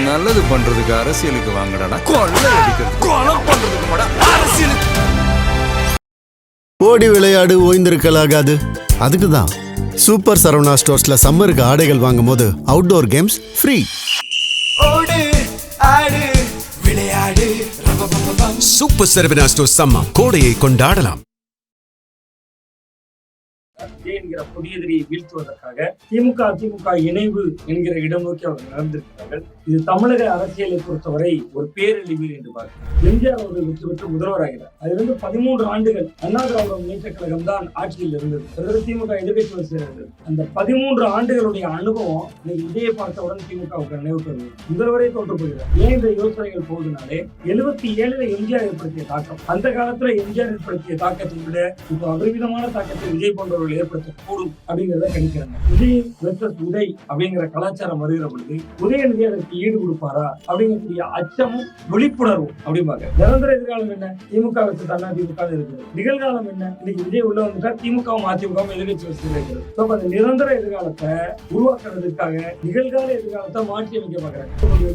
நல்லது பண்றதுக்கு அரசியலுக்கு வாங்கடா, கொள்ளை அடிக்கிறது கொலை பண்றதுக்கு அரசியலுக்கு. ஓடி விளையாடு ஓய்ந்திருக்கலாகாது. அதுக்கு தான் சூப்பர் சரவணா ஸ்டோர்ஸ்ல சம்மருக்கு ஆடைகள் வாங்கும் போது அவுட்டோர் கேம்ஸ் ஃப்ரீ. ஓடு ஆடு விளையாடு. சூப்பர் சரவணா ஸ்டோர்ஸ் சம்மர் கோடையை கொண்டாடலாம். என்கிற புதிய எதிரியை வீழ்த்துவதற்காக திமுக அதிமுக இணைவு என்கிற இடம் நோக்கி அவர்கள் நடந்திருக்கிறார்கள். இது தமிழக அரசியலை பொறுத்தவரை ஒரு பேரழிவு என்று பார்க்கிறோம். எம்ஜிஆர் அவர்கள் வெற்றி பெற்று முதல்வராகிறார். அதிலிருந்து 13 ஆண்டுகள் அண்ணா திராவிட முன்னேற்ற கழகம் தான் ஆட்சியில் இருந்தது. பிறகு திமுக எதிர்கட்சி வரிசையில் இருந்தது. அந்த 13 ஆண்டுகளுடைய அனுபவம் இன்னைக்கு விஜயை பார்த்தவுடன் திமுகவுக்கு நினைவுக்கு வருகிறது. முதல்வரே தோற்று போகிறார். ஏன் இந்த யோசனைகள் போவதனாலே 77 எம்ஜிஆர் ஏற்படுத்திய தாக்கம், அந்த காலத்துல எம்ஜிஆர் ஏற்படுத்திய தாக்கத்தை விட இப்போ அபரிமிதமான தாக்கத்தை விஜய் போன்றவர்கள் ஏற்படுத்தக்கூடும் அப்படிங்கிறத கணிக்கிறாங்க. விஜய் வெர்சஸ் உதய் அப்படிங்கிற கலாச்சாரம் வருகிற பொழுது உதயநிதி அதற்கு ஈடு கொடுப்பாரா அப்படிங்கக்கூடிய அச்சமும் விழிப்புணர்வும் அப்படிம்பாங்க. நிரந்தர எதிர்காலம் என்ன? திமுக வெர்சஸ் அண்ணா திமுக இருக்குது. நிகழ்காலம் என்ன? இன்னைக்கு விஜய் உள்ள வந்துட்டா திமுகவும் அதிமுகவும் எதிர்கட்சி வரிசையில் இருக்கிறது. அந்த நிரந்தர எதிர்காலத்தை உருவாக்குறதுக்காக நிகழ்கால எதிர்காலத்தை மாற்றி அமைக்க பாக்குறாங்க.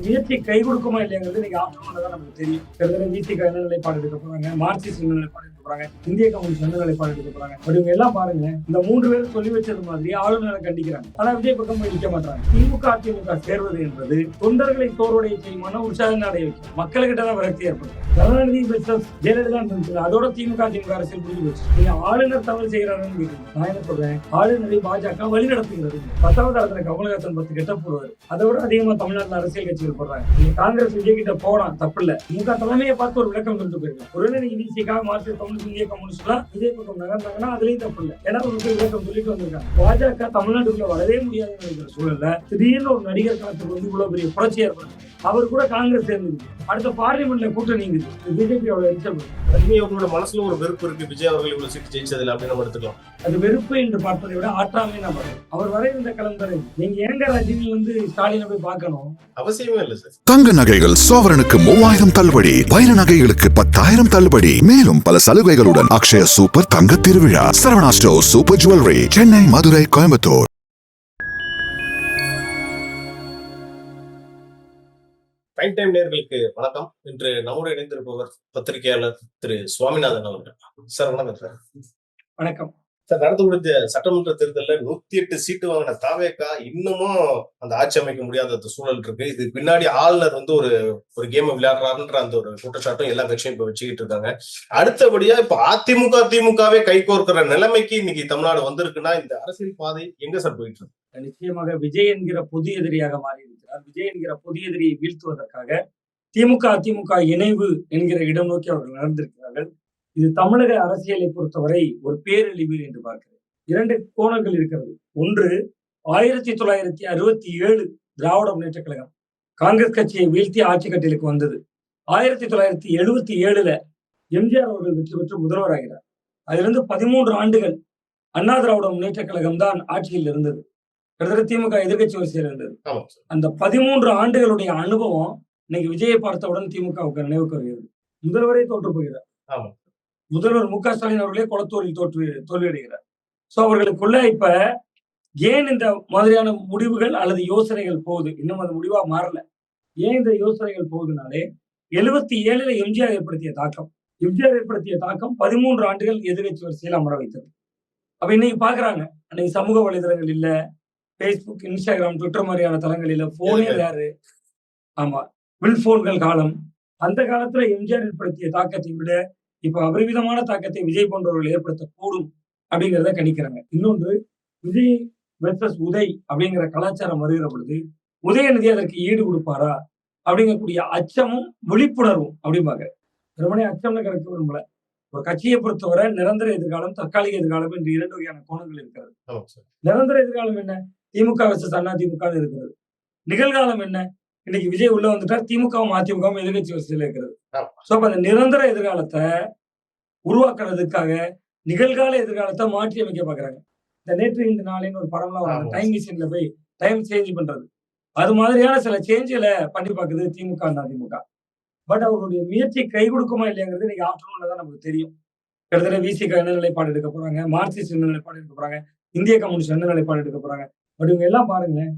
முயற்சி கை கொடுக்குமா இல்லையாங்கிறது இன்னைக்கு ஆப்ஷன் தான் நமக்கு தெரியும். விசிக என்ன நிலைப்பாடு எடுக்க போறாங்க, மார்க்சிஸ்ட் என்ன நிலைப்பாடு எடுக்க போறாங்க, இந்திய கம்யூனிஸ்ட் என்ன நிலைப்பாடு எடுக்க போறாங்க. இவங்க எல்லாம் பாருங்க, இந்த 3 பேரும் சொல்லி வச்சது மாதிரி ஆளுநரை கண்டிக்கிறாங்க. ஆனா விஜய் பக்கம் போய் நிக்க மாட்டாங்க. திமுக அதிமுக சேர்வது என்பது தொண்டர்களை தோர்வடைய செய்யுமான உற்சாகம் அடைய வைக்கும். மக்கள்கிட்ட தான் விரக்தி ஏற்படும். கருணாநிதி வெர்சஸ் ஜெயலலிதா இருந்துச்சு, அதோட திமுக அதிமுக அரசியல் புரிஞ்சு வச்சு நீங்க ஆளுநர் தவறு செய்யறாருன்னு கேட்டீங்க. நான் என்ன சொல்றேன், ஆளுநரை பாஜக வழி நடத்துகிறது. 10வது இடத்துல கமலஹாசன் 10 கெட்ட போடுவாரு. அதை விட அதிகமா தமிழ்நாட்டில் அரசியல் கட்சிகள் போடுறாங்க. நீங்க காங்கிரஸ் விஜய் கிட்ட போலாம், தப்பு இல்ல. திமுக தலைமையை பார்த்து ஒரு விளக்கம் சொல்லிட்டு போயிருக்கேன். ஒருவேளை நீங்க விசிக மார்க்சிஸ்ட் கம்யூனிஸ்ட் இந்திய கம்யூனிஸ்ட் எல்லாம் விஜய் பக்கம் நகர்ந்தாங்கன்னா அதுலயும் தப்பு இல்லை. ஏன்னா ஒரு விளக்கம் சொல்லிட்டு வந்திருக்காங்க. பாஜக தமிழ்நாட்டுக்குள்ள வரவே முடியாதுன்னு இருக்கிற சூழல்ல திடீர்னு ஒரு நடிகர் களத்துக்கு வந்து இவ்வளவு பெரிய புரட்சி ஏற்படும். அவர் கூட காங்கிரஸ் சேர்ந்து அடுத்த பார்லிமெண்ட்ல கூட்டணி பிஜேபி அவங்களோட மனசுல ஒரு வெறுப்பு இருக்கு. விஜய் அவர்கள் இவ்வளவு சீட்டு ஜெயிச்சதில்லை அப்படின்னு நம்ம எடுத்துக்கலாம். அது வெறுப்பு என்று பார்ப்பதை விட ஆற்றாமே நம்ம அவர் வரை இந்த கலந்தரை நீங்க ஏங்க ரஜினி வந்து ஸ்டாலினை போய் பார்க்கணும் அவசியமே இல்லை சார். தங்க நகைகள் சோவரனுக்கு 3000 தள்ளுபடி, வைர நகைகளுக்கு 10,000 தள்ளுபடி, மேலும் பல சலுகைகளுடன் அக்ஷய சூப்பர் தங்க திருவிழா. Saravana store super jewellery, Chennai, Madurai, Coimbatore. Prime time நேயர்களுக்கு வணக்கம். இன்று நம்முடைய இணைந்திருப்பவர் பத்திரிகையாளர் திரு சுவாமிநாதன் அவர்கள். சார் வணக்கம் சார். வணக்கம் சார். நடந்து முடிஞ்ச சட்டமன்ற தேர்தலில் 108 சீட்டு வாங்கின தாவேகா இன்னமும் அந்த ஆட்சி அமைக்க முடியாத சூழல் இருக்கு. இது பின்னாடி ஆளுநர் வந்து ஒரு கேம் விளையாடுறாருன்ற அந்த ஒரு குற்றச்சாட்டும் எல்லா கட்சியும் இப்ப வச்சுக்கிட்டு இருக்காங்க. அடுத்தபடியா இப்ப திமுகவே கை கோர்க்கிற நிலைமைக்கு இன்னைக்கு தமிழ்நாடு வந்திருக்குன்னா இந்த அரசியல் பாதை எங்க சார் போயிட்டு இருக்கு? நிச்சயமாக விஜய் என்கிற பொது எதிரியாக மாறி இருக்கிறார். விஜய் என்கிற பொது எதிரியை வீழ்த்துவதற்காக திமுக அதிமுக இணைவு என்கிற இடம் நோக்கி அவர்கள் நடந்திருக்கிறார்கள். இது தமிழக அரசியலை பொறுத்தவரை ஒரு பேரழிவு என்று பார்க்கிறேன். 2 கோணங்கள் இருக்கிறது. ஒன்று, 1967 திராவிட முன்னேற்ற கழகம் காங்கிரஸ் கட்சியை வீழ்த்தி ஆட்சி கட்டிலுக்கு வந்தது. 1977 எம்ஜிஆர் அவர்கள் வெற்றி பெற்று முதல்வராகிறார். அதிலிருந்து 13 ஆண்டுகள் அண்ணா திராவிட முன்னேற்ற கழகம் தான் ஆட்சியில் இருந்தது. கிட்டத்தட்ட திமுக எதிர்கட்சி வரிசையில் இருந்தது. அந்த 13 ஆண்டுகளுடைய அனுபவம் இன்னைக்கு விஜயை பார்த்தவுடன் திமுகவுக்கு நினைவுக்கு வருகிறது. முதல்வரே தோற்று போகிறார். முதல்வர் மு க ஸ்டாலின் அவர்களே குளத்தூரில் தோல்வியடைகிறார். சோ அவர்களுக்குள்ள இப்ப ஏன் இந்த மாதிரியான முடிவுகள் அல்லது யோசனைகள் போகுது? இன்னும் அது முடிவா மாறல. ஏன் இந்த யோசனைகள் போகுதுனாலே 77 எம்ஜிஆர் ஏற்படுத்திய தாக்கம். எம்ஜிஆர் ஏற்படுத்திய தாக்கம் 13 ஆண்டுகள் எதிர்கட்சி வரிசையில் அமர வைத்தது. அப்ப இன்னைக்கு பாக்குறாங்க, அன்னைக்கு சமூக வலைதளங்கள் இல்ல, பேஸ்புக், இன்ஸ்டாகிராம், ட்விட்டர் மாதிரியான தளங்கள் இல்ல, போனே யாரு. ஆமா, வில்போன்கள் காலம். அந்த காலத்துல எம்ஜிஆர் ஏற்படுத்திய தாக்கத்தை விட இப்ப அபரிமிதமான தாக்கத்தை விஜய் போன்றவர்கள் ஏற்படுத்தக்கூடும் அப்படிங்கிறத கணிக்கிறாங்க. இன்னொன்று, விஜய் வெர்சஸ் உதய் அப்படிங்கிற கலாச்சாரம் வருகிற பொழுது உதயநிதி அதற்கு ஈடு கொடுப்பாரா அப்படிங்கக்கூடிய அச்சமும் விழிப்புணர்வும் அப்படிம்பாங்க. வெறுமனே அச்சம்னு கருத்து விரும்பல. ஒரு கட்சியை பொறுத்தவரை நிரந்தர எதிர்காலம், தற்காலிக எதிர்காலம் என்று 2 வகையான கோணங்கள் இருக்கிறது. நிரந்தர எதிர்காலம் என்ன? திமுக வெர்சஸ் அண்ணா திமுக இருக்கிறது. நிகழ்காலம் என்ன? இன்னைக்கு விஜய் உள்ள வந்துட்டா திமுகவும் அதிமுகவும் எதிர்கட்சி வரிசையில் இருக்கிறது. சோ அப்ப அந்த நிரந்தர எதிர்காலத்தை உருவாக்குறதுக்காக நிகழ்கால எதிர்காலத்தை மாற்றி அமைக்க பாக்குறாங்க. இந்த நேற்று இன்று நாளைன்னு ஒரு படம்லாம் வராங்க, டைம் மிஷின்ல போய் டைம் சேஞ்ச் பண்றது. அது மாதிரியான சில சேஞ்சுகளை பண்ணி பாக்குது திமுக அதிமுக. பட் அவர்களுடைய முயற்சி கை கொடுக்குமா இல்லையாங்கிறது இன்னைக்கு ஆப்ஷன்ல தான் நமக்கு தெரியும். கிட்டத்தட்ட விசிக என்ன நிலைப்பாடு எடுக்க போறாங்க, மார்க்சிஸ்ட் என்ன நிலைப்பாடு எடுக்க போறாங்க, இந்திய கம்யூனிஸ்ட் என்ன நிலைப்பாடு எடுக்க போறாங்க. பட் இவங்க எல்லாம் பாருங்களேன்,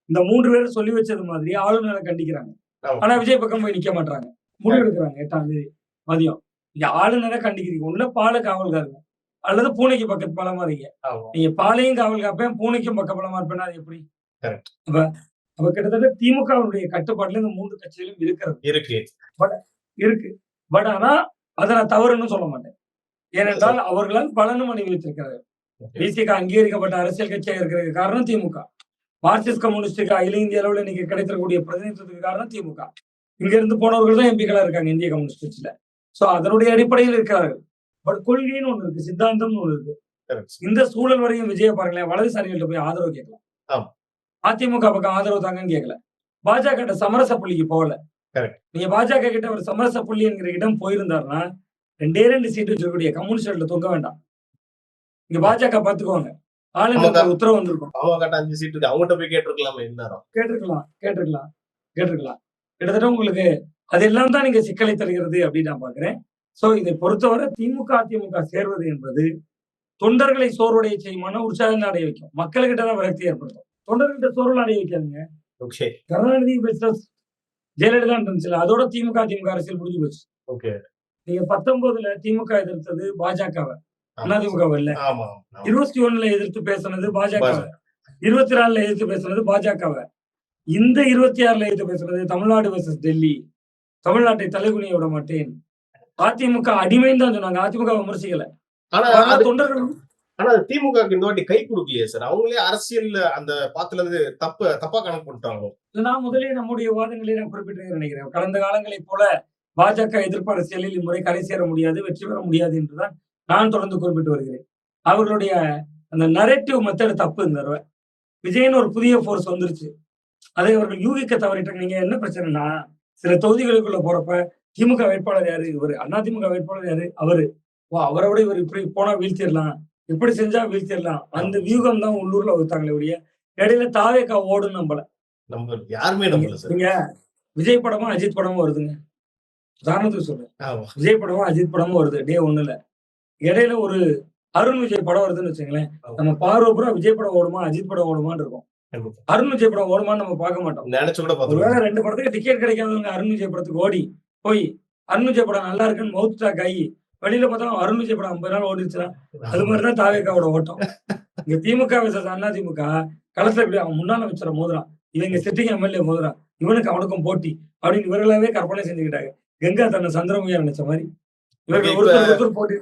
இந்த 3 பேரும் சொல்லி வச்சது மாதிரி ஆளுநரை கண்டிக்கிறாங்க. ஆமா. ஆனா விஜய் பக்கம் போய் நிக்க மாட்டாங்க. முடிவெடுக்கிறாங்க 8ஆம் தேதி மதியம். நீங்க ஆளுநரை கண்டிக்கிறீங்க. ஒண்ணு பாலை காவல்காரங்க அல்லது பூனைக்கு பக்கத்து பலமா இருங்க. ஆமா. நீங்க பாலையும் காவல் காப்பேன், பூனைக்கும் பக்க பலமா இருப்பேன்னா அது எப்படி? Correct. அப்ப அப்ப கிட்டத்தட்ட திமுகவுடைய கட்டுப்பாட்டுல இந்த 3 கட்சிகளும் இருக்கிறது இருக்கு. இருக்கு. பட் ஆனா அதை நான் தவறுன்னு சொல்ல மாட்டேன். ஏனென்றால் அவர்களால் பலனும் அனுபவித்திருக்கிறார்கள். பிசிக அங்கீகரிக்கப்பட்ட அரசியல் கட்சியாக இருக்கிறதுக்கு காரணம் திமுக. மார்க்சிஸ்ட் கம்யூனிஸ்டுக்கு அகில இந்திய அளவில் இன்னைக்கு கிடைத்திருக்கக்கூடிய பிரதிநிதித்துவத்துக்கு காரணம் திமுக. இங்க இருந்து போனவர்கள் தான் எம்பிக்களா இருக்காங்க இந்திய கம்யூனிஸ்ட் கட்சியில. சோ அதனுடைய அடிப்படையில் இருக்கிறார்கள். பட் கொள்கைன்னு ஒண்ணு இருக்கு, சித்தாந்தம்னு ஒண்ணு இருக்கு. Correct. இந்த சூழல் வரையும் விஜய பாருங்களேன், வலதுசாரிகள்ட்ட போய் ஆதரவு கேட்கலாம். ஆமா. அதிமுக பக்கம் ஆதரவு தாங்கன்னு கேட்கல. பாஜக கிட்ட சமரச புள்ளிக்கு போகல. Correct. நீங்க பாஜக கிட்ட ஒரு சமரச புள்ளி என்கிற இடம் போயிருந்தாருன்னா 2 சீட்டு வச்சிருக்கக்கூடிய கம்யூனிஸ்ட்ல தொங்க வேண்டாம். இங்க பாஜக பாத்துக்குவாங்க. ஆளுநர் உத்தரவு வந்திருக்கும். பாமக 5 சீட்டு இருக்கு. அவங்ககிட்ட போய் கேட்டிருக்கலாமே இந்நேரம். கேட்டிருக்கலாம். கிட்டத்தட்ட உங்களுக்கு அதெல்லாம் தான் நீங்க சிக்கலை தருகிறது அப்படின்னு நான் பாக்குறேன். சோ இதை பொறுத்தவரை திமுக அதிமுக சேர்வது என்பது தொண்டர்களை சோர்வடைய செய்யுமான உற்சாகம் அடைய வைக்கும். மக்கள்கிட்ட தான் விரக்தி ஏற்படுத்தும். தொண்டர்கிட்ட சோர்வு அடைய வைக்காதுங்க. ஓகே. கருணாநிதி வெர்சஸ் ஜெயலலிதா இருந்துச்சுல, அதோட திமுக அரசியல் முடிஞ்சு போச்சு. ஓகே. நீங்க 19ல திமுக எதிர்த்தது பாஜகவை, அதிமுக இல்ல. ஆமா. 21ல எதிர்த்து பேசுனது பாஜகவை, 24ல எதிர்த்து பேசுனது பாஜகவை, இந்த 26ல எதிர்த்து பேசுனது தமிழ்நாடு வெர்சஸ் டெல்லி. தமிழ்நாட்டை தலைகுனிய விட மாட்டேன். அதிமுக அடிமைன்னு தான் சொன்னாங்க. அதிமுக விமர்சிக்கல. ஆனா தொண்டர்கள் ஆனா திமுக இந்த வாட்டி கை கொடுக்கலையே சார். அவங்களே அரசியல் அந்த பாத்துல இருந்து தப்பா கணக்கு பண்ணிட்டாங்க. நான் முதலே நம்முடைய வாதங்களை நான் குறிப்பிட்டு நினைக்கிறேன். கடந்த காலங்களைப் போல பாஜக எதிர்ப்பு அரசியலில் இம்முறை கரை சேர முடியாது, வெற்றி பெற முடியாது என்றுதான் நான் தொடர்ந்து குறிப்பிட்டு வருகிறேன். அவர்களுடைய அந்த நரேட்டிவ் மெத்தட் தப்பு. இந்த தடவை விஜயன் ஒரு புதிய போர்ஸ் வந்துருச்சு. அதை அவர்கள் யூகிக்க தவறிட்டாங்க. நீங்க என்ன பிரச்சனைனா, சில தொகுதிகளுக்குள்ள போறப்ப திமுக வேட்பாளர் யாரு, இவரு. அதிமுக வேட்பாளர் யாரு, அவரு. அவரை விட இவர் இப்படி போனா வீழ்த்திடலாம், இப்படி செஞ்சா வீழ்த்திடலாம். அந்த வியூகம் தான் உள்ளூர்ல வகுத்தாங்களே ஒழிய இடையில தாவேக்கா ஓடும் நம்பல. யாருமே நம்பல சார். நீங்க விஜய் படமும் அஜித் படமும் வருதுங்க. உதாரணத்துக்கு சொல்றேன். விஜய் படமும் அஜித் படமும் வருது டே 1ல. இடையில ஒரு அருண் விஜய் படம் வருதுன்னு வச்சுங்களேன். நம்ம பார்வை பூரா விஜய் படம் ஓடுமா அஜித் படம் ஓடுமான்னு இருக்கும். அருண் விஜய் படம் ஓடுமான்னு நம்ம பார்க்க மாட்டோம். நினைச்சு கூட ஒருவேளை 2 படத்துக்கு டிக்கெட் கிடைக்காதவங்க அருண் விஜய் படத்துக்கு ஓடி போய் அருண் விஜய் படம் நல்லா இருக்குன்னு மவுத் டாக் ஆகி வெளியில பார்த்தா அருண் விஜய் படம் 50 நாள் ஓடிச்சுன்னா அது மாதிரிதான் தாவேக்காவோட ஓட்டம். இங்க திமுக அதிமுக களத்துல இப்படி அவன் முன்னால வச்சுற மோதுறான், இவங்க சிட்டிங் எம்எல்ஏ மோதுறான், இவனுக்கு அவனுக்கும் போட்டி அப்படின்னு இவர்களாவே கற்பனை செஞ்சுக்கிட்டாங்க. கங்கா தன்னை சந்திரமுகியா நினைச்ச மாதிரி இவர்கள் ஒருத்தர் போட்டி.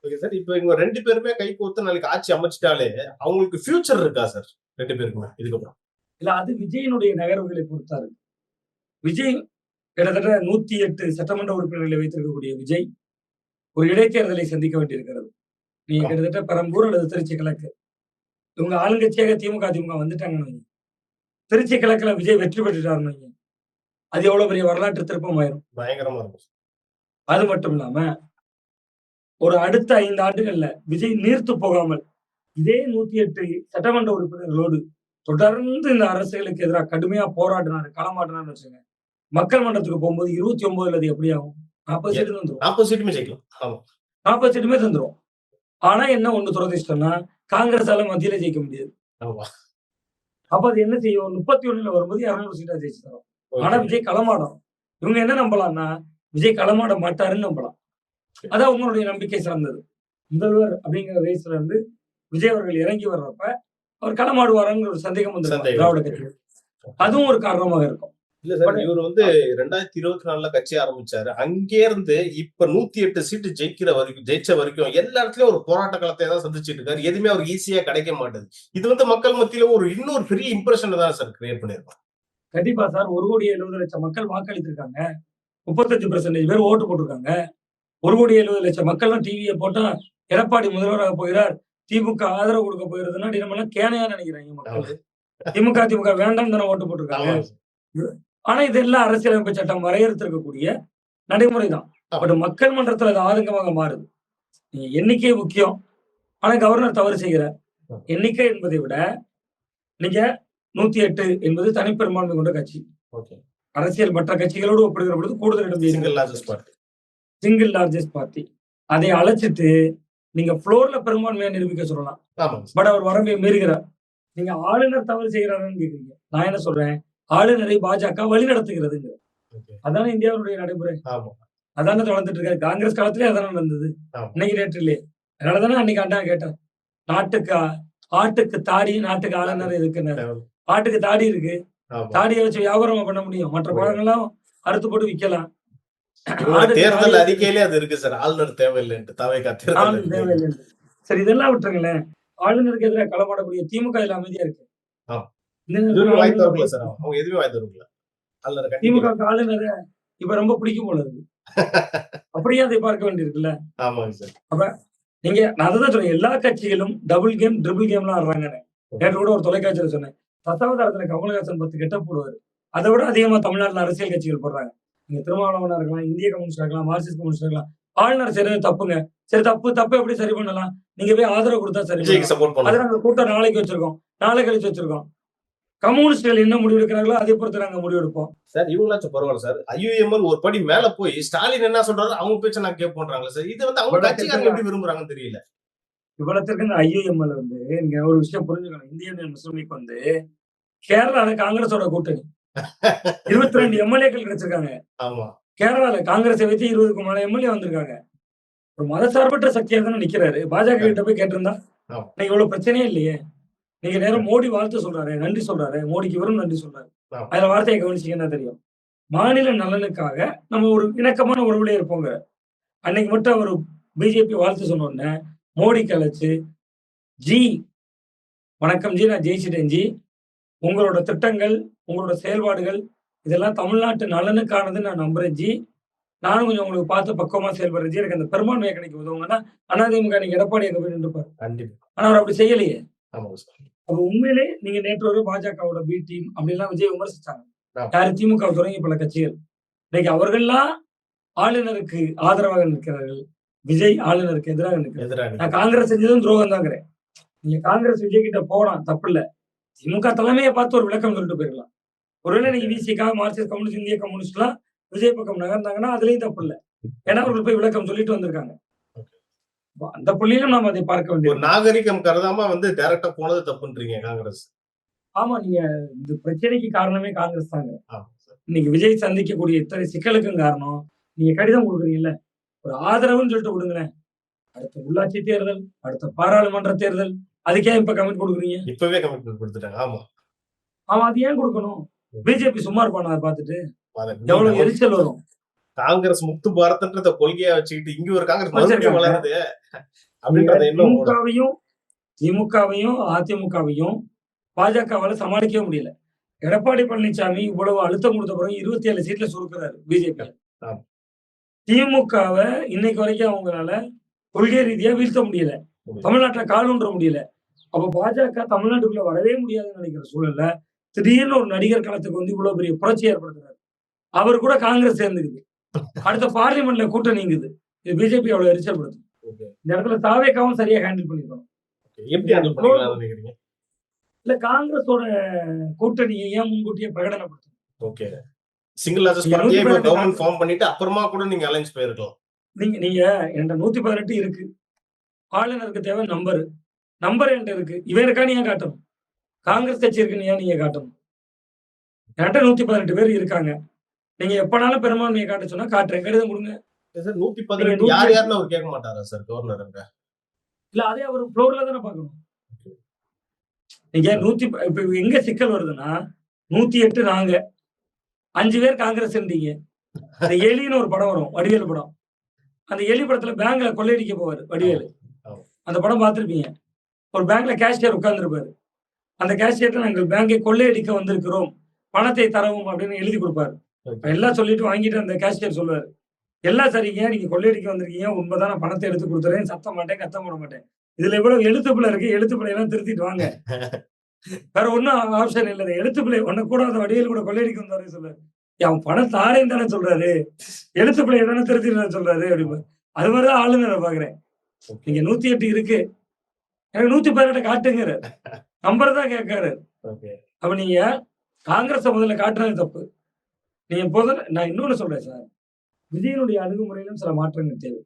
சார் இப்ப இவங்க 2 பேருமே கை கோர்த்து நாளைக்கு ஆட்சி அமைச்சிட்டாலே அவங்களுக்கு ஃபியூச்சர் இருக்கா சார் 2 பேருக்குமே இதுக்கப்புறம்? இல்ல, அது விஜயனுடைய நகர்வுகளை பொறுத்தாரு. விஜய் கிட்டத்தட்ட 108 சட்டமன்ற உறுப்பினர்களை வைத்திருக்கக்கூடிய விஜய் ஒரு இடைத்தேர்தலை சந்திக்க வேண்டியிருக்கிறது. நீங்க கிட்டத்தட்ட பெரம்பூர் அல்லது திருச்சி கிழக்கு இவங்க ஆளுங்கட்சியாக திமுக அதிமுக வந்துட்டாங்கன்னு, திருச்சி கிழக்குல விஜய் வெற்றி பெற்றுட்டாருன்னு, அது எவ்வளவு பெரிய வரலாற்று திருப்பம் ஆயிரும். பயங்கரமா இருக்கும். அது மட்டும் இல்லாம ஒரு அடுத்த 5 ஆண்டுகள்ல விஜய் நீர்த்து போகாமல் இதே 108 சட்டமன்ற உறுப்பினர்களோடு தொடர்ந்து இந்த அரசுகளுக்கு எதிராக கடுமையா போராடினாரு, களமாட்டினார்னு வச்சுங்க. மக்கள் மன்றத்துக்கு போகும்போது 29ல அது எப்படி ஆகும்? 40 சீட்டு வந்துடும். 40 சீட்டுமே ஜெயிக்கலாம். 40 சீட்டுமே தந்துரும். ஆனா என்ன ஒண்ணு துரதிஷ்டம்னா, காங்கிரஸால மத்தியில ஜெயிக்க முடியாது. அப்ப அது என்ன செய்யும்? 31ல வரும்போது 200 சீட்டா ஜெயிச்சு தரும். ஆனா விஜய் களமாடும். இவங்க என்ன நம்பலாம்னா, விஜய் களமாட மாட்டாருன்னு நம்பலாம். அதான் உங்களுடைய நம்பிக்கை சார்ந்தது. முதல்வர் அப்படிங்கிற ரேஸ்ல இருந்து விஜய் அவர்கள் இறங்கி வர்றப்ப அவர் களமாடுவாரான்னு ஒரு சந்தேகம் வந்து திராவிட கட்சி. அதுவும் ஒரு காரணமாக இருக்கும். இல்ல சார், இவர் 2024ல கட்சி ஆரம்பிச்சாரு. அங்கே இருந்து இப்ப 108 சீட்டு ஜெயிச்ச வரைக்கும் எல்லா இடத்துலயும் ஒரு போராட்ட காலத்தை தான் சந்திச்சுட்டு இருக்காரு. எதுவுமே அவருக்கு ஈஸியா கிடைக்க மாட்டேது. இது மக்கள் மத்தியில இன்னொரு பெரிய இம்ப்ரெஷன் தான் சார் கிரியேட் பண்ணிருக்கோம். கண்டிப்பா சார். 1,70,00,000 மக்கள் வாக்களித்திருக்காங்க. 35% பேர் ஓட்டு போட்டிருக்காங்க. 1,70,00,000 மக்கள்லாம் டிவியை போட்டா எடப்பாடி முதல்வராக போகிறார், திமுக ஆதரவு கொடுக்க போயிருதுன்னா நம்ம எல்லாம் கேனையா நினைக்கிறாங்க மக்கள். திமுக வேண்டாம் தானே ஓட்டு போட்டிருக்காங்க. ஆனா இதெல்லாம் அரசியலமைப்பு சட்டம் வரையறுத்திருக்கக்கூடிய நடைமுறைதான். பட் மக்கள் மன்றத்துல அது ஆதங்கமாக மாறுது. எண்ணிக்கை முக்கியம். ஆனா கவர்னர் தவறு செய்கிறார். எண்ணிக்கை என்பதை விட நீங்க 108 என்பது தனிப்பெரும்பான்மை கொண்ட கட்சி. அரசியல் மற்ற கட்சிகளோடு ஒப்பிடுகிற பொழுது கூடுதல் இடம் சிங்கிள் லார்ஜஸ்ட் பார்ட்டி. அதை அழைச்சிட்டு நீங்க புளோர்ல பெரும்பான்மையா நிரூபிக்க சொல்லலாம். பட் அவர் வரம்பை மீறுகிறார். நீங்க ஆளுநர் தவறு செய்கிறாருன்னு கேக்குறீங்க. நான் என்ன சொல்றேன்? ஆளுநரை பாஜக வழி நடத்துகிறதுங்க. Okay. அதானே இந்தியாவுடைய நடைமுறை. ஆமா. அதானே தொடர்ந்துட்டு இருக்காரு. காங்கிரஸ் காலத்திலே அதானே நடந்தது. ஆமா. இன்னைக்கு நேற்று இல்லையே. அதனாலதானே அன்னைக்கு அண்ணா கேட்டேன். நாட்டுக்கு ஆட்டுக்கு தாடி, நாட்டுக்கு ஆளுநர் எதுக்குன்னு. ஆட்டுக்கு தாடி இருக்கு. ஆமா. தாடியை வச்சு வியாபாரம் பண்ண முடியும். மற்ற பழங்கள்லாம் அறுத்து போட்டு விக்கலாம். இவங்க ஆட்டுக்கு தேர்தல் தாடி அறிக்கையிலே அது இருக்கு சார். ஆளுநர் தேவையில்லைன்ட்டு தாவேகா தேர்தல் ஆளுநர் அறிக்கை. தேவையில்லை. சரி, இதெல்லாம் விட்டுருங்களேன். ஆளுநருக்கு எதிராக களமாடக்கூடிய திமுக இதுல அமைதியா இருக்கு. ஆ. இந்த எதுவுமே நேரத்துல வாய் ஆளுநர் தரல சார். அவங்க எதுவுமே வாய் தரல. ஆளுநர் கண்டிப்பா. திமுக ஆளுநரை இப்ப ரொம்ப பிடிக்கும் போல இருக்கு. அப்படியே அதை பார்க்க வேண்டியிருக்குல்ல. ஆமாங்க சார். அப்ப நீங்க நான் அதான் சொல்றேன். எல்லா கட்சிகளும் டபுள் கேம், ட்ரிபிள் கேம்லாம் ஆடுறாங்க. நேற்று கூட ஒரு தொலைக்காட்சியில சொன்னேன். தசாவதாரத்துல கமலஹாசன் 10 கெட்டப் போடுவாரு. அதை விட அதிகமா தமிழ்நாட்டுல அரசியல் கட்சிகள் போடுறாங்க. நீங்க திருமாவளவனா இருக்கலாம், இந்திய கம்யூனிஸ்டா இருக்கலாம், மார்க்சிஸ்ட் கம்யூனிஸ்டா இருக்கலாம். ஆளுநர் செய்யறது தப்புங்க. சரி, தப்பு எப்படி சரி பண்ணலாம்? நீங்க போய் ஆதரவு கொடுத்தா சரி விஜய்க்கு பண்ணலாம். சப்போர்ட் அதை பண்ணுவோம். நாங்க கூட்டம் நாளைக்கு வச்சிருக்கோம், நாளை கழிச்சு வச்சிருக்கோம். கம்யூனிஸ்ட்கள் என்ன முடிவு எடுக்கிறாங்களோ அதை பொறுத்து நாங்க முடிவு எடுப்போம். சார் இவங்களாச்சும் பரவாயில்ல சார். ஐயுஎம்எல் ஒரு படி மேல போய் ஸ்டாலின் என்ன சொல்றாரு அவங்க பேச்ச நான் கேட்போன்றாங்களே சார். இது வந்து அவங்க கட்சிக்காரங்க எப்படி விரும்புறாங்கன்னு தெரியல. இவ்வளத்திற்கு இந்த ஐயுஎம்எல் வந்து நீங்க ஒரு விஷயம் புரிஞ்சுக்கணும். இந்தியன் முஸ்லிம் லீக் வந்து கேரளால காங்கிரஸோட கூட்டணி 22 எம்எல்ஏக்கள் கிடைச்சிருக்காங்க. ஆமா. கேரளால காங்கிரஸை வச்சு 20க்கும் மேல எம்எல்ஏ வந்திருக்காங்க. ஒரு மதசார்பற்ற சக்தியா தானே நிக்கிறாரு. பாஜக கிட்ட போய் கேட்டிருந்தா ஆமா. இன்னைக்கு இவ்வளவு பிரச்சனையே இல்லையே. நீங்க நேரம் மோடி வாழ்த்து சொல்றாரு, நன்றி சொல்றாரு. மோடிக்கு இவரும் நன்றி சொல்றாரு. ஆமா. அதுல வார்த்தையை கவனிச்சீங்கன்னா தெரியும். மாநில நலனுக்காக நம்ம ஒரு இணக்கமான உறவுல இருப்போங்க. அன்னைக்கு மட்டும் அவர் பிஜேபி வாழ்த்து சொன்ன உடனே மோடி கலைச்சு, ஜி வணக்கம் ஜி, நான் ஜெயிச்சிட்டேன் ஜி, உங்களோட திட்டங்கள், உங்களோட செயல்பாடுகள் இதெல்லாம் தமிழ்நாட்டு நலனுக்கானது நான் நம்புறேன் ஜி, நானும் கொஞ்சம் உங்களுக்கு பார்த்து பக்குவமா செயல்படுறேன் ஜி, எனக்கு அந்த பெரும்பான்மையை கிடைக்க உதவுங்கன்னா அதிமுக நீங்க எடப்பாடி அங்க போய் நின்றுப்பாரு. கண்டிப்பா. ஆனா அவர் அப்படி செய்யலையே. ஆமாங்க சார். அப்ப உண்மையிலே நீங்க நேற்று ஒரு பாஜகவோட பி டீம் அப்படிலாம் விஜய் விமர்சிச்சாங்க. ஆமா. யாரு? திமுக தொடங்கி பல கட்சிகள். இன்னைக்கு அவர்கள்லாம் ஆளுநருக்கு ஆதரவாக நிற்கிறார்கள். விஜய் ஆளுநருக்கு எதிராக நிற்கிறார். எதிராக நான் காங்கிரஸ் செஞ்சதும் துரோகம் தாங்கிறேன். நீங்க காங்கிரஸ் விஜய் கிட்ட போலாம், தப்பு இல்ல. திமுக தலைமையை பார்த்து ஒரு விளக்கம் சொல்லிட்டு போயிடலாம். ஒருவேளை நீங்க விசிகா, மார்க்சிஸ்ட் கம்யூனிஸ்ட், இந்திய கம்யூனிஸ்ட்லாம் விஜய் பக்கம் நகர்ந்தாங்கன்னா அதுலயும் தப்பு இல்ல. ஏன்னா அவர்கள் போய் விளக்கம் சொல்லிட்டு வந்திருக்காங்க. அந்த புள்ளியிலும் நாம அதை பார்க்க ஒரு வேண்டியது. நாகரிகம் கருதாம வந்து டைரக்டா போனது தப்புன்றீங்க காங்கிரஸ். ஆமா, நீங்க இந்த பிரச்சனைக்கு காரணமே காங்கிரஸ் தாங்க. ஆமா சார். இன்னைக்கு விஜய் சந்திக்கக்கூடிய இத்தனை சிக்கலுக்கும் காரணம் நீங்க கடிதம் கொடுக்குறீங்கல்ல, ஒரு ஆதரவுன்னு சொல்லிட்டு கொடுங்களேன். அடுத்த உள்ளாட்சி தேர்தல், அடுத்த பாராளுமன்ற தேர்தல், அதுக்கே இப்ப கமிட் கொடுக்குறீங்க. இப்பவே கமிட்மெண்ட் கொடுத்துட்டாங்க. ஆமா. அவன் அது ஏன் கொடுக்கணும்? பிஜேபி சும்மா இருப்பானா அதை பார்த்துட்டு? அத எவ்வளவு நீங்க எரிச்சல் வரும். காங்கிரஸ் முக்து பாரத்ன்றத கொள்கையா வச்சுக்கிட்டு இங்க ஒரு காங்கிரஸ் மறுபடியும் வளருது அப்படின்றத இன்னும் திமுகவையும் அதிமுகவையும் பாஜகவால சமாளிக்கவே முடியல. எடப்பாடி பழனிசாமி இவ்வளவு அழுத்தம் கொடுத்த பிறகு 27 சீட்ல சுருக்குறாரு பிஜேபி. ஆமா. திமுகவை இன்னைக்கு வரைக்கும் அவங்களால கொள்கை ரீதியா வீழ்த்த முடியல. தமிழ்நாட்டுல காலூன்ற முடியல. அப்ப பாஜக தமிழ்நாட்டுக்குள்ள வரவே முடியாதுன்னு நினைக்கிற சூழல்ல திடீர்னு ஒரு நடிகர் களத்துக்கு வந்து இவ்வளவு பெரிய புரட்சி ஏற்படுத்துறாரு. அவர் கூட காங்கிரஸ் சேர்ந்துக்குது. அடுத்த பார்லிமெண்ட்ல கூட்டம் நீங்குது. இது பிஜேபி அவ்வளவு எரிச்சல்படுது. இந்த இடத்துல தாவேகாவும் சரியா ஹேண்டில் பண்ணிருக்கணும். எப்படி ஹேண்டில் பண்ணிக்கலாம்னு நினைக்கிறீங்க? இல்ல காங்கிரஸோட கூட்டணியை ஏன் முன்கூட்டியே பிரகடனப்படுத்தணும்? ஓகே. சிங்கிள் லார்ஜஸ்ட் பார்ட்டியை இப்ப கவர்மெண்ட் ஃபார்ம் பண்ணிட்டு அப்புறமா கூட நீங்க அலைன்ஸ் போயிருக்கலாம். நீங்க என்கிட்ட 118 இருக்கு. ஆளுநருக்கு தேவை நம்பர் என்கிட்ட இருக்கு. இவன் இருக்கான்னு ஏன் காட்டணும்? காங்கிரஸ் கட்சி இருக்குன்னு ஏன் நீங்க காட்டணும்? என்கிட்ட 118 பேர் இருக்காங்க. நீங்க எப்பனாலும் பெரும்பான்மையை காட்ட சொன்னா காட்டுறேன். கடிதம் கொடுங்க. சார் 118 யாருன்னு அவர் கேட்க மாட்டாரா சார் கவர்னர் அங்க? இல்ல அதே அவர் ஃப்ளோர்ல தானே பார்க்கணும். நீங்க இப்ப எங்க சிக்கல் வருதுன்னா 108 நாங்க 5 பேர் காங்கிரஸ் இருந்தீங்க. அந்த எலின்னு ஒரு படம் வரும், வடிவேலு படம். அந்த எலி படத்துல பேங்க்ல கொள்ளையடிக்க போவாரு வடிவேலு. அந்த படம் பார்த்திருப்பீங்க. ஒரு பேங்க்ல கேஷியர் உட்கார்ந்துருப்பாரு. அந்த கேஷியர்ட்ட நாங்கள் பேங்கை கொள்ளையடிக்க வந்திருக்கிறோம், பணத்தை தரவும் அப்படின்னு எழுதி கொடுப்பாரு. எல்லாம் சொல்லிட்டு வாங்கிட்டு அந்த கேஷியர் சொல்லுவாரு, எல்லாம் சரிங்க, நீங்க கொள்ளையடிக்க வந்திருக்கீங்க, உண்மைதான், பணத்தை எடுத்து கொடுத்துறேன், சத்தம் மாட்டேன், கத்தம் போட மாட்டேன். இதுல எவ்வளவு எழுத்துப்பிழை இருக்கு, எழுத்துப்பிழை எல்லாம் திருத்திட்டு வாங்க, வேற ஒன்னும் ஆப்ஷன் இல்லை. எழுத்துப்பிழை ஒன்ன கூட அந்த வடிவேல் கூட கொள்ளையடிக்க வந்தாரு சொல்றாரு. அவன் பணம் தாரேன்னு தானே சொல்றாரு, எழுத்துப்பிழை தானே திருத்திட்டு சொல்றாரு அப்படின்னு. அது மாதிரிதான் ஆளுநரை பாக்குறேன். நீங்க 108 இருக்கு, எனக்கு 118 காட்டுங்கிற நம்பர் தான் கேட்காரு. அப்ப நீங்க காங்கிரஸ முதல்ல காட்டுறது தப்பு. நீங்க முதல்ல நான் இன்னொன்னு சொல்றேன் சார், விஜயனுடைய அணுகுமுறையிலும் சில மாற்றங்கள் தேவை.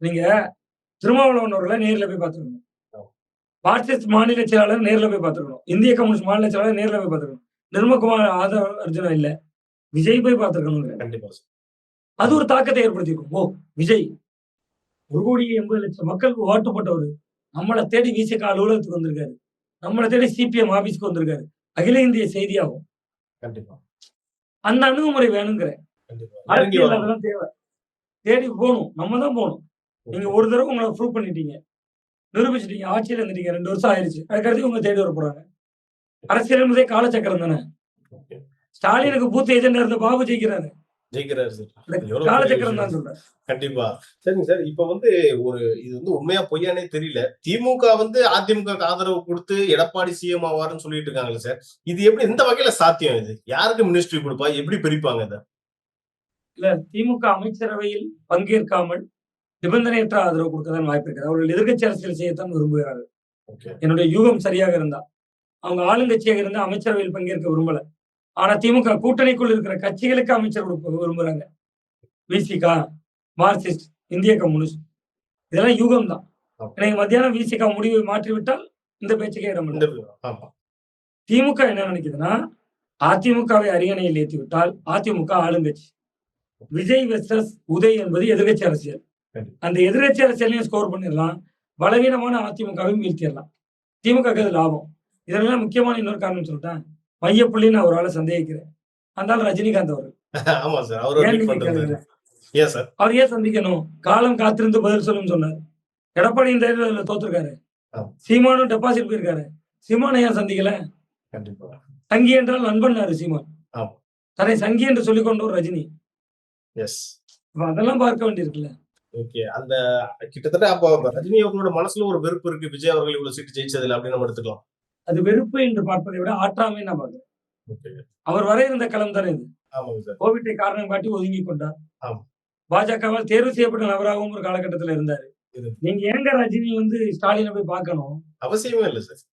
நீங்க திருமாவளவன் அவர்களை நேரில் போய் பார்த்துக்கணும். மார்க்சிஸ்ட் மாநில செயலாளர் நேர்ல போய் பார்த்திருக்கணும். இந்திய கம்யூனிஸ்ட் மாநில செயலாளர் நேர்ல போய் பார்த்திருக்கணும். நிர்மகுமார் ஆதவ அர்ஜுனா இல்ல, விஜய் போய் பார்த்திருக்கணுங்கிற. கண்டிப்பா சார். அது ஒரு தாக்கத்தை ஏற்படுத்தியிருக்கும். ஓ, விஜய் 1,80,00,000 மக்களுக்கு ஓட்டு போட்டவரு நம்மளை தேடி விசிக அலுவலகத்துக்கு வந்திருக்காரு, நம்மளை தேடி சிபிஎம் ஆபீஸ்க்கு வந்திருக்காரு, அகில இந்திய செய்தியாகும். கண்டிப்பா அந்த அணுகுமுறை வேணுங்கிற. கண்டிப்பா இறங்கி அரசியல் வரணும். அதெல்லாம் தேவை. தேடி போகணும், நம்ம தான் போகணும். நீங்க ஒரு தடவை உங்களை ப்ரூவ் பண்ணிட்டீங்க, நிரூபிச்சிட்டீங்க, ஆட்சியில் இருந்துட்டீங்க, 2 வருஷம் ஆயிருச்சு, அதுக்கடுத்து உங்க தேடி வர போறாங்க. அரசியல் என்பதே காலச்சக்கரம் தானே. ஓகே. ஸ்டாலினுக்கு பூத் ஏஜென்டா இருந்த பாபு ஜெயிக்கிறாரு, ஜெயிக்கிறாரு சார். இந்த எவ்வளவு பெரிய காலச்சக்கரம் விஷயம். தான் சொல்றேன். கண்டிப்பா. சரிங்க சார். இப்ப வந்து இது வந்து உண்மையா பொய்யானே தெரியல. திமுக வந்து அதிமுக ஆதரவு கொடுத்து எடப்பாடி சிஎம் ஆவாருன்னு சொல்லிட்டு இருக்காங்களே சார். இது எப்படி எந்த வகையில சாத்தியம் இது? யாருக்கு மினிஸ்ட்ரி கொடுப்பா? எப்படி பிரிப்பாங்க இத? இல்ல, திமுக அமைச்சரவையில் பங்கேற்காமல் நிபந்தனையற்ற ஆதரவு கொடுக்கதான் வாய்ப்பு இருக்குது. அவர்கள் எதிர்க்கட்சி அரசியல் செய்யத்தான் விரும்புகிறார்கள். ஓகே. என்னுடைய யூகம் சரியாக இருந்தா, அவங்க ஆளுங்கட்சியாக இருந்தா அமைச்சரவையில் பங்கேற்க விரும்பல. ஆனா திமுக கூட்டணிக்குள் இருக்கிற கட்சிகளுக்கு அமைச்சர் கொடுக்க விரும்புறாங்க. விசிக, மார்க்சிஸ்ட், இந்திய கம்யூனிஸ்ட், இதெல்லாம் யூகம் தான். ஆமா. எனக்கு மத்தியானம் விசிக முடிவை மாற்றிவிட்டால் இந்த பேச்சுக்கே இடம் இல்லை. ஆமா. திமுக என்ன நினைக்குதுன்னா, அதிமுகவை அரியணையில் ஏற்றி விட்டால் அதிமுக ஆளுங்கட்சி, விஜய் வெர்சஸ் உதய் என்பது எதிர்கட்சி அரசியல். அந்த எதிர்கட்சி அரசியலையும் ஸ்கோர் பண்ணிடலாம், பலவீனமான அதிமுகவையும் வீழ்த்திடலாம். திமுக அது லாபம். இதெல்லாம் முக்கியமான இன்னொரு காரணம் சொல்லிட்டேன். மையப்புள்ளின்னு ஒரு ஆளை சந்தேகிக்கிறேன். அந்த ஆள் ரஜினிகாந்த் அவர்கள். ஆமா சார். அவர் ஏன் லீட் நீங்க பண்றாரு. கேளுங்க. ஏன் சார்? அவர் ஏன் சந்திக்கணும்? காலம் காத்திருந்து பதில் சொல்லும் சொன்னார். எடப்பாடி இந்த தேர்தலில் தோத்துருக்காரு. ஆமா. சீமானும் டெபாசிட் போயிருக்காரு. சீமானை ஏன் சந்திக்கல? கண்டிப்பா. சங்கி என்றால் நண்பன்னாரு சீமான். ஆமா. தன்னை சங்கி என்று சொல்லிக் கொண்டவர் ரஜினி. எஸ். அப்ப அதெல்லாம் பார்க்க வேண்டியிருக்குல்ல. ஓகே. அந்த கிட்டத்தட்ட அப்போ ரஜினி அவர்களோட மனசுல ஒரு வெறுப்பு இருக்கு, விஜய் அவர்கள் இவ்வளவு சீட்டு ஜெயிச்சதில்லை அப்படின்னு நம்ம எடுத்துக்கலாம். அது வெறுப்பு என்று பார்ப்பதை விட ஆற்றாமை நான் பார்க்கிறேன். ஓகே. அவர் வர இருந்த களம் தானே இது. ஆமாங்க சார். கோவிட்டை காரணம் காட்டி ஒதுங்கி கொண்டார். ஆமா. பாஜகவால் தேர்வு செய்யப்பட்ட நபராகவும் ஒரு காலகட்டத்தில் இருந்தாரு. இருந்து. நீங்க ஏங்க ரஜினி ஸ்டாலினை போய் பார்க்கணும்? அவசியமே இல்ல சார்.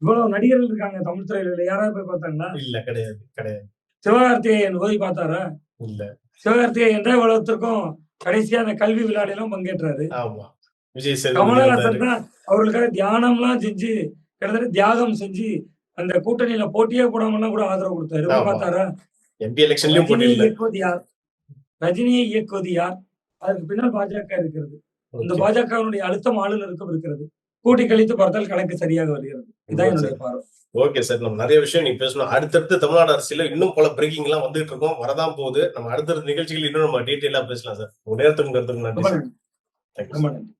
இவ்வளவு நடிகர்கள் இருக்காங்க தமிழ் துறையில, யாராவது போய் பார்த்தாங்களா? இல்ல, கிடையாது கிடையாது. சிவகார்த்திகேயன் போய் பார்த்தாரா? இல்ல. சிவகார்த்திகேயன் எந்த உலகத்திற்கும் கடைசியா அந்த கல்வி விளையாடெல்லாம் பங்கேற்றாரு. ஆமா. விஜய் சேதுபதி கமலஹாசன் தான் அவர்களுக்காக தியானம்லாம் செஞ்சு, கிட்டத்தட்ட தியாகம் செஞ்சு, அந்த கூட்டணியில போட்டியே போடாமலாம் கூட ஆதரவு கொடுத்தாரு. போய் ஆமா. பார்த்தாரா? எம்பி எலெக்ஷன்லயும் ரஜினியை போட்டியில்ல. இயக்குவது யார்? ரஜினியை இயக்குவது யார்? அதுக்கு பின்னால் பாஜக இருக்கிறது. இந்த ஓகே. பாஜகவினுடைய அழுத்தம் ஆளுநருக்கும் இருக்கிறது. கூட்டி கழித்து பார்த்தால் கணக்கு சரியாக வருகிறது. இதான் என்னுடைய பார்வை. Okay sir. நம்ம நிறைய விஷயம் நீங்க பேசணும். அடுத்தடுத்து தமிழ்நாடு அரசியல இன்னும் பல பிரேக்கிங் எல்லாம் வந்துட்டு இருக்கோம், வரதான் போகுது. நம்ம அடுத்தடுத்த நிகழ்ச்சிகள் இன்னும் நம்ம டீட்டெயிலா பேசலாம் சார். உங்க நேரத்துக்கு கருத்துக்கு நன்றி ரொம்ப சார். நன்றி. தேங்க்யூ. ரொம்ப நன்றி.